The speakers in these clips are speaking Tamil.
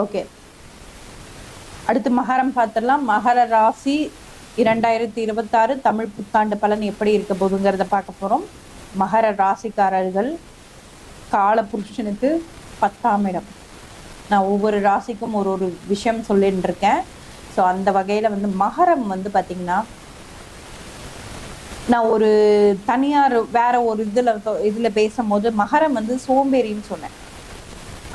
ஓகே, அடுத்து மகரம் பார்த்துடலாம். மகர ராசி 2026 தமிழ் புத்தாண்டு பலன் எப்படி இருக்க போகுதுங்கிறத பார்க்க போகிறோம். மகர ராசிக்காரர்கள் கால புருஷனுக்கு 10ஆம் இடம். நான் ஒவ்வொரு ராசிக்கும் ஒரு ஒரு விஷயம் சொல்லிட்டு இருக்கேன். ஸோ அந்த வகையில் வந்து மகரம் வந்து பார்த்திங்கன்னா, நான் ஒரு தனியார் வேற ஒரு இதில் பேசும்போது மகரம் வந்து சோம்பேறின்னு சொன்னேன்.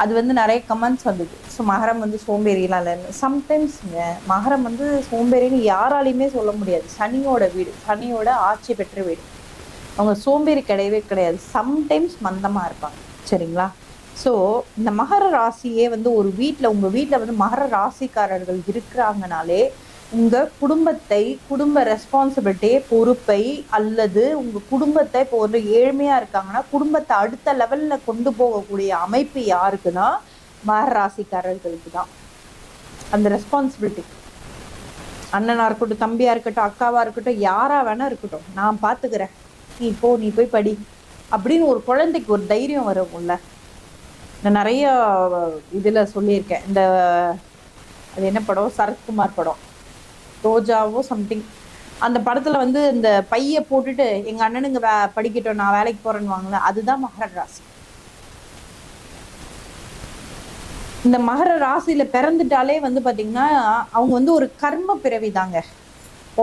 அது வந்து நிறைய கமெண்ட்ஸ் வந்தது. ஸோ மகரம் வந்து சோம்பேறிலாம் இல்லைன்னு. சம்டைம்ஸ்ங்க மகரம் வந்து சோம்பேறின்னு யாராலையுமே சொல்ல முடியாது. சனியோட வீடு, சனியோட ஆட்சி பெற்ற வீடு. அவங்க சோம்பேறி கிடையவே கிடையாது. சம்டைம்ஸ் மந்தமாக இருப்பாங்க. சரிங்களா? ஸோ இந்த மகர ராசியே வந்து ஒரு வீட்டில், உங்கள் வீட்டில் வந்து மகர ராசிக்காரர்கள் இருக்கிறாங்கனாலே உங்கள் குடும்பத்தை, குடும்ப ரெஸ்பான்சிபிலிட்டி, பொறுப்பை, அல்லது உங்கள் குடும்பத்தை இப்போ ஒரு ஏழ்மையாக இருக்காங்கன்னா குடும்பத்தை அடுத்த லெவலில் கொண்டு போகக்கூடிய அமைப்பு யாருக்குன்னா மகர ராசிக்காரர்களுக்கு தான் அந்த ரெஸ்பான்சிபிலிட்டி. அண்ணனாக இருக்கட்டும், தம்பியாக இருக்கட்டும், அக்காவாக இருக்கட்டும், யாராக வேணா இருக்கட்டும், நான் பார்த்துக்கிறேன், நீ போய் படி அப்படின்னு ஒரு குழந்தைக்கு ஒரு தைரியம் வரும்ல. நான் நிறைய இதில் சொல்லியிருக்கேன். இந்த அது என்ன படம், சரத்குமார் படம், ரோஜாவோ சம்திங், அந்த படத்தில் வந்து இந்த பையை போட்டுட்டு எங்கள் அண்ணனுங்க படிக்கட்டும் நான் வேலைக்கு போகிறேன்னு வாங்கல, அதுதான் மகர ராசி. இந்த மகர ராசியில் பிறந்துட்டாலே வந்து பார்த்திங்கன்னா அவங்க வந்து ஒரு கர்ம பிறவி தாங்க.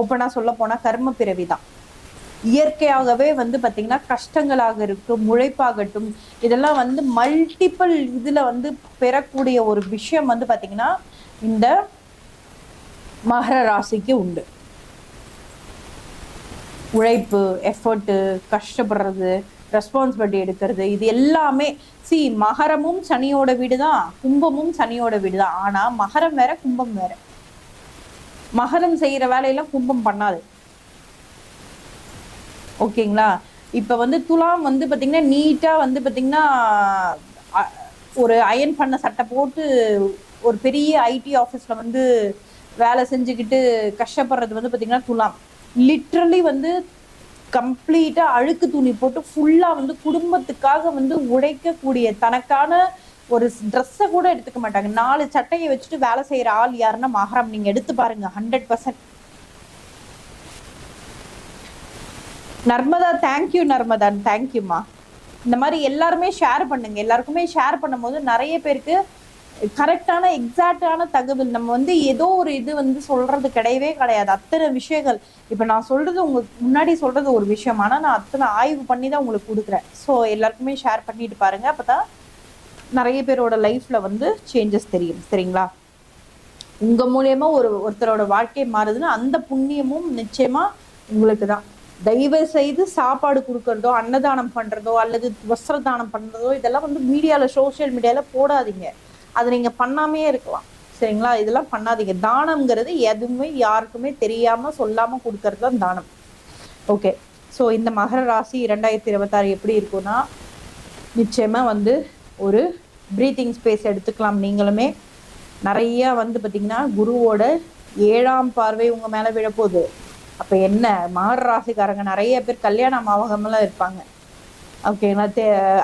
ஓப்பனாக சொல்ல போனால் கர்ம பிறவி தான். இயற்கையாகவே வந்து பார்த்திங்கன்னா கஷ்டங்களாக இருக்கும், உழைப்பாகட்டும், இதெல்லாம் வந்து மல்டிபிள் இதில் வந்து பெறக்கூடிய ஒரு விஷயம் வந்து பார்த்திங்கன்னா இந்த மகர ராசிக்கு உண்டு. உழைப்பு, எஃபர்ட்டு, கஷ்டப்படுறது, ரெஸ்பான்சிபிலிட்டி எடுக்கிறது, இது எல்லாமே. மகரமும் சனியோட வீடு தான், கும்பமும் சனியோட வீடு தான். ஆனால் மகரம் வேற, கும்பம் வேற. மகரம் செய்கிற வேலையெல்லாம் கும்பம் பண்ணாது. ஓகேங்களா? இப்போ வந்து துலாம் வந்து பார்த்திங்கன்னா நீட்டாக வந்து பார்த்திங்கன்னா ஒரு அயன் பண்ண சட்டை போட்டு ஒரு பெரிய ஐடி ஆஃபீஸில் வந்து வேலை செஞ்சுக்கிட்டு கஷ்டப்படுறது வந்து பார்த்திங்கன்னா துலாம். லிட்ரலி வந்து கம்ப்ளீட்டாக அழுக்கு துணி போட்டு ஃபுல்லாக வந்து குடும்பத்துக்காக வந்து உழைக்கக்கூடிய, தனக்கான ஒரு ட்ரெஸ்ஸை கூட எடுத்துக்க மாட்டாங்க. 4 சட்டையை வச்சுட்டு வேலை செய்கிற ஆள் யாருன்னா மகரம். நீங்கள் எடுத்து பாருங்க, 100%. நர்மதா, தேங்க்யூ நர்மதா, தேங்க்யூம்மா. இந்த மாதிரி எல்லாருமே ஷேர் பண்ணுங்க. எல்லாருக்குமே ஷேர் பண்ணும்போது நிறைய பேருக்கு கரெக்டான எக்ஸாக்டான தகவல். நம்ம வந்து ஏதோ ஒரு இது வந்து சொல்றது கிடையவே கிடையாது. அத்தனை விஷயங்கள் இப்போ நான் சொல்றது உங்களுக்கு முன்னாடி சொல்றது ஒரு விஷயம், ஆனால் நான் அத்தனை ஆய்வு பண்ணி தான் உங்களுக்கு கொடுக்குறேன். ஸோ எல்லாருக்குமே ஷேர் பண்ணிட்டு பாருங்க, அப்பதான் நிறைய பேரோட லைஃப்ல வந்து சேஞ்சஸ் தெரியும். சரிங்களா? உங்க மூலியமா ஒருத்தரோட வாழ்க்கை மாறுதுன்னா அந்த புண்ணியமும் நிச்சயமா உங்களுக்கு தான். தயவு செய்து சாப்பாடு கொடுக்கறதோ, அன்னதானம் பண்றதோ, அல்லது வஸ்திர தானம் பண்றதோ, இதெல்லாம் வந்து மீடியால, சோசியல் மீடியால போடாதீங்க. அது நீங்க பண்ணாமே இருக்கலாம். சரிங்களா? இதெல்லாம் பண்ணாதீங்க. தானம்ங்கிறது எதுவுமே யாருக்குமே தெரியாம சொல்லாம கொடுக்கறது தான் தானம். ஓகே. ஸோ இந்த மகர ராசி 2026 எப்படி இருக்கும்னா, நிச்சயமா வந்து ஒரு ப்ரீத்திங் ஸ்பேஸ் எடுத்துக்கலாம். நீங்களுமே நிறைய வந்து பார்த்தீங்கன்னா குருவோட 7ஆம் பார்வை உங்க மேல விழப்போகுது. அப்போ என்ன, மகர ராசிக்காரங்க நிறைய பேர் கல்யாண ஆகாமலாம் இருப்பாங்க. ஓகேங்களா?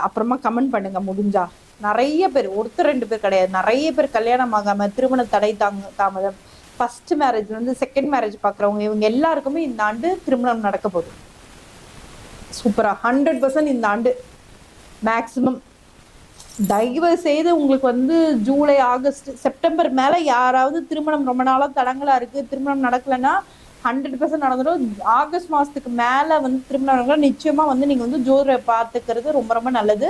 அப்புறமா கமெண்ட் பண்ணுங்க முடிஞ்சா. நிறைய பேர், ஒருத்தர் 2 பேர் கிடையாது, நிறைய பேர் கல்யாணம் ஆகாம, திருமண தடை தாமதம், ஃபர்ஸ்ட் மேரேஜ் வந்து செகண்ட் மேரேஜ் பார்க்குறவங்க, இவங்க எல்லாருக்குமே இந்த ஆண்டு திருமணம் நடக்க போகுது. சூப்பரா 100% இந்த ஆண்டு மேக்சிமம். தயவு செய்து உங்களுக்கு வந்து ஜூலை, ஆகஸ்ட், செப்டம்பர் மேல யாராவது திருமணம் ரொம்ப நாளா தடங்களா இருக்கு, திருமணம் நடக்கலைன்னா 100% நடந்துடும். ஆகஸ்ட் மாதத்துக்கு மேலே வந்து திருமணம் நிச்சயமா வந்து நீங்கள் வந்து ஜோதிட பார்த்துக்கிறது ரொம்ப ரொம்ப நல்லது.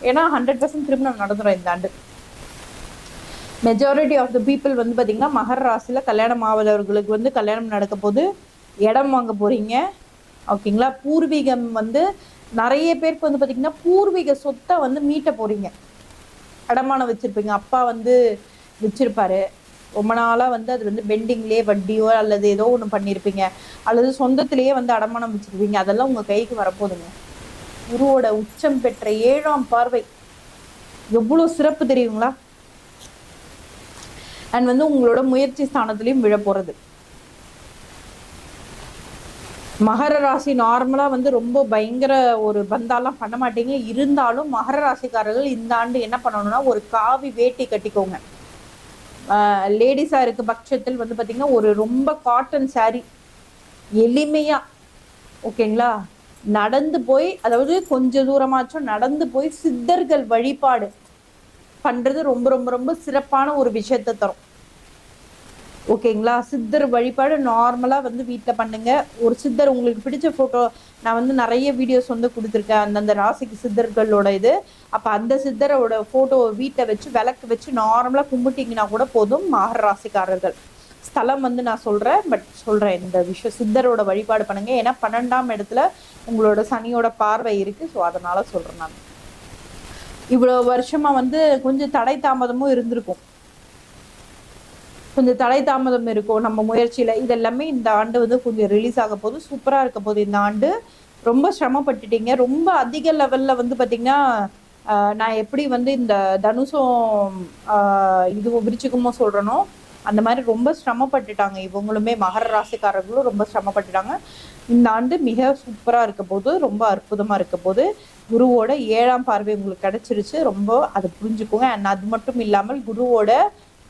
ஏன்னா 100% திருமணம் நடந்துடும் இந்த ஆண்டு. மெஜாரிட்டி ஆஃப் த பீப்புள் வந்து பார்த்தீங்கன்னா மகர ராசியில் கல்யாணம் ஆகாதவர்களுக்கு வந்து கல்யாணம் நடக்க போது, இடம் வாங்க போறீங்க. ஓகேங்களா? பூர்வீகம் வந்து நிறைய பேருக்கு வந்து பார்த்தீங்கன்னா பூர்வீக சொத்தை வந்து மீட்ட போறீங்க. அடமானம் வச்சிருப்பீங்க, அப்பா வந்து வச்சிருப்பாரு ரொம்ப நாளாக வந்து அது வந்து பெண்டிங்லேயே வட்டியோ அல்லது ஏதோ ஒன்று பண்ணியிருப்பீங்க, அல்லது சொந்தத்திலேயே வந்து அடமானம் வச்சுருப்பீங்க. அதெல்லாம் உங்கள் கைக்கு வரப்போதுங்க. குருவோட உச்சம் பெற்ற 7ஆம் பார்வை எவ்வளோ சிறப்பு தெரியுங்களா? அண்ட் வந்து உங்களோட முயற்சி ஸ்தானத்துலேயும் விழ போகிறது. மகர ராசி நார்மலாக வந்து ரொம்ப பயங்கர ஒரு பந்தாலாம் பண்ண மாட்டீங்க. இருந்தாலும் மகர ராசிக்காரர்கள் இந்த ஆண்டு என்ன பண்ணணும்னா ஒரு காவி வேட்டி கட்டிக்கோங்க. லேடிஸா இருக்க பட்சத்தில் வந்து பாத்தீங்கன்னா ஒரு ரொம்ப காட்டன் சாரி எளிமையா, ஓகேங்களா, நடந்து போய், அதாவது கொஞ்ச தூரமாச்சும் நடந்து போய் சித்தர்கள் வழிபாடு பண்றது ரொம்ப ரொம்ப ரொம்ப சிறப்பான ஒரு விஷயத்த தரும். ஓகேங்களா, சித்தர் வழிபாடு நார்மலா வந்து வீட்டில் பண்ணுங்க. ஒரு சித்தர் உங்களுக்கு பிடிச்ச போட்டோ, நான் வந்து நிறைய வீடியோஸ் வந்து கொடுத்துருக்கேன் அந்தந்த ராசிக்கு சித்தர்களோட இது. அப்போ அந்த சித்தரோட போட்டோவை வீட்டை வச்சு விளக்கு வச்சு நார்மலாக கும்பிட்டீங்கன்னா கூட போதும். மகர ராசிக்காரர்கள் ஸ்தலம் வந்து நான் சொல்றேன், பட் சொல்றேன் இந்த விஷயம், சித்தரோட வழிபாடு பண்ணுங்க. ஏன்னா 12ஆம் இடத்துல உங்களோட சனியோட பார்வை இருக்கு. ஸோ அதனால சொல்றேன். நான் இவ்வளோ வருஷமா வந்து கொஞ்சம் தடை தாமதமும் இருந்திருக்கும், கொஞ்சம் தடை தாமதம் இருக்கும் நம்ம முயற்சியில. இதெல்லாமே இந்த ஆண்டு வந்து கொஞ்சம் ரிலீஸ் ஆக போது, சூப்பரா இருக்க போது. இந்த ஆண்டு ரொம்ப சிரமப்பட்டுட்டீங்க. ரொம்ப அதிக லெவல்ல வந்து பாத்தீங்கன்னா நான் எப்படி வந்து இந்த தனுசும் இதுவும் விருச்சிகமும் சொல்றனோ அந்த மாதிரி ரொம்ப சிரமப்பட்டுட்டாங்க இவங்களுமே. மகர ராசிக்காரர்களும் ரொம்ப சிரமப்பட்டுட்டாங்க. இந்த ஆண்டு மிக சூப்பரா இருக்க போது, ரொம்ப அற்புதமா இருக்க போது. குருவோட 7ஆம் பார்வை உங்களுக்கு கிடைச்சிருச்சு, ரொம்ப அதை புரிஞ்சுக்கோங்க. அண்ட் அது மட்டும் இல்லாமல் குருவோட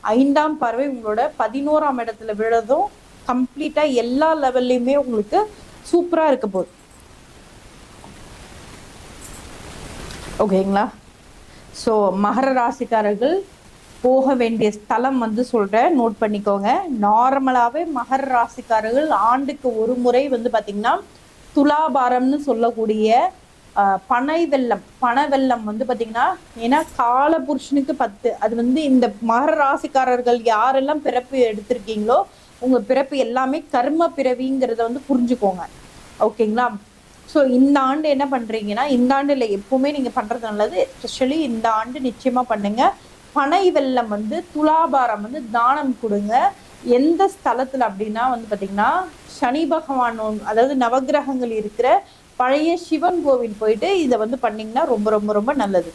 5ஆம் பார்வை உங்களோட 11ஆம் இடத்துல விழுறதும் கம்ப்ளீட்டா எல்லா லெவல்லையுமே உங்களுக்கு சூப்பரா இருக்க போகுது. ஓகேங்களா? ஸோ மகர ராசிக்காரர்கள் போக வேண்டிய ஸ்தலம் வந்து சொல்றேன், நோட் பண்ணிக்கோங்க. நார்மலாவே மகர ராசிக்காரர்கள் ஆண்டுக்கு ஒரு முறை வந்து பாத்தீங்கன்னா துலாபாரம்னு சொல்லக்கூடிய பனை வெள்ளம் வந்து பாத்தீங்கன்னா, ஏன்னா கால புருஷனுக்கு 10, அது வந்து இந்த மகர ராசிக்காரர்கள் யாரெல்லாம் பிறப்பு எடுத்திருக்கீங்களோ உங்க பிறப்பு எல்லாமே கர்ம பிறவிங்கிறத வந்து புரிஞ்சுக்கோங்க. ஓகேங்களா? ஸோ இந்த ஆண்டு என்ன பண்றீங்கன்னா, இந்த ஆண்டுல எப்பவுமே நீங்க பண்றது நல்லது. எஸ்பெஷலி இந்த ஆண்டு நிச்சயமா பண்ணுங்க. பனை வெள்ளம் வந்து துலாபாரம் வந்து தானம் கொடுங்க. எந்த ஸ்தலத்துல அப்படின்னா வந்து பாத்தீங்கன்னா சனி பகவான், அதாவது நவகிரகங்கள் இருக்கிற பழைய சிவன் கோவில் போயிட்டு இதை வந்து பண்ணீங்கன்னா ரொம்ப ரொம்ப ரொம்ப நல்லது.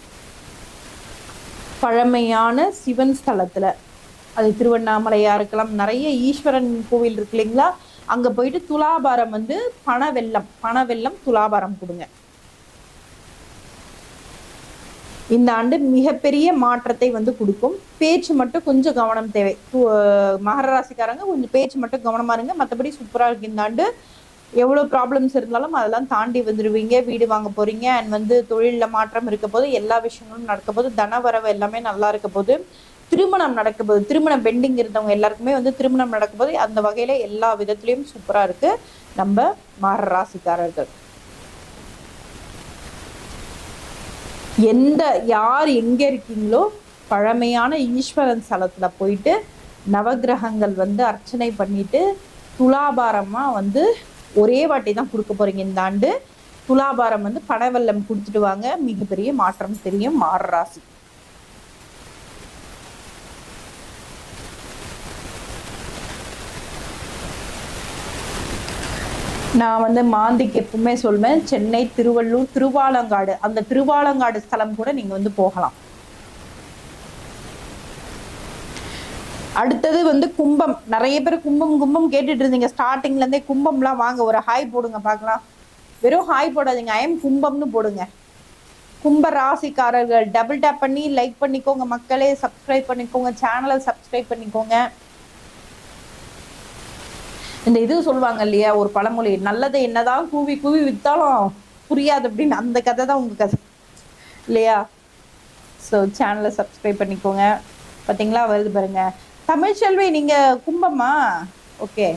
பழமையான சிவன் ஸ்தலத்துல, அது திருவண்ணாமலையா இருக்கலாம், நிறைய ஈஸ்வரன் கோவில் இருக்கு இல்லைங்களா, அங்க போயிட்டு துலாபாரம் வந்து பணவெல்லம் துலாபாரம் கொடுங்க. இந்த ஆண்டு மிகப்பெரிய மாற்றத்தை வந்து கொடுக்கும். பேச்சு மட்டும் கொஞ்சம் கவனம் தேவை. மகர ராசிக்காரங்க கொஞ்சம் பேச்சு மட்டும் கவனமா இருங்க. மற்றபடி சூப்பரா இருக்கு இந்த ஆண்டு. எவ்வளோ ப்ராப்ளம்ஸ் இருந்தாலும் அதெல்லாம் தாண்டி வந்துடுவீங்க. வீடு வாங்க போறீங்க, அண்ட் வந்து தொழிலில் மாற்றம் இருக்க போது, எல்லா விஷயங்களும் நடக்க போது, தனவரவு எல்லாமே நல்லா இருக்க போது, திருமணம் நடக்க போது, திருமணம் பெண்டிங் இருந்தவங்க எல்லாருக்குமே வந்து திருமணம் நடக்க போது, அந்த வகையில எல்லா விதத்துலையும் சூப்பரா இருக்கு நம்ம மகர ராசிக்காரர்கள். யார் எங்க இருக்கீங்களோ பழமையான ஈஸ்வரன் ஸ்தலத்துல போயிட்டு நவகிரகங்கள் வந்து அர்ச்சனை பண்ணிட்டு துலாபாரமா வந்து ஒரே வாட்டி தான் கொடுக்க போறீங்க இந்த ஆண்டு. துலாபாரம் வந்து பணவெல்லம் கொடுத்துட்டு வாங்க, மிகப்பெரிய மாற்றம் தெரியும் மகர ராசி. நான் வந்து மாந்திக்கு எப்பவுமே சொல்வேன், சென்னை, திருவள்ளூர், திருவாலங்காடு, அந்த திருவாலங்காடு ஸ்தலம் கூட நீங்க வந்து போகலாம். அடுத்தது வந்து கும்பம். நிறைய பேர் கும்பம் கேட்டுட்டு இருந்தீங்க ஸ்டார்டிங்ல இருந்தே. கும்பம்லாம் வாங்க, ஒரு ஹாய் போடுங்க பார்க்கலாம். வெறும் ஹாய் போடாதீங்க, ஐஎம் கும்பம்னு போடுங்க. கும்ப ராசிக்காரர்கள் டபுள் டேப் பண்ணி லைக் பண்ணிக்கோங்க மக்களே, சப்ஸ்கிரைப் பண்ணிக்கோங்க, சேனலை சப்ஸ்கிரைப் பண்ணிக்கோங்க. இந்த இது சொல்லுவாங்க இல்லையா, ஒரு பழமொழி, நல்லதை என்னதான் கூவி கூவி வித்தாலும் புரியாது அப்படின்னு, அந்த கதை தான் உங்க கதை இல்லையா? ஸோ சேனலை சப்ஸ்கிரைப் பண்ணிக்கோங்க. பார்த்தீங்களா வருது பாருங்க. தமிழ்ச்செல்வி நீங்க கும்பமா? ஓகே,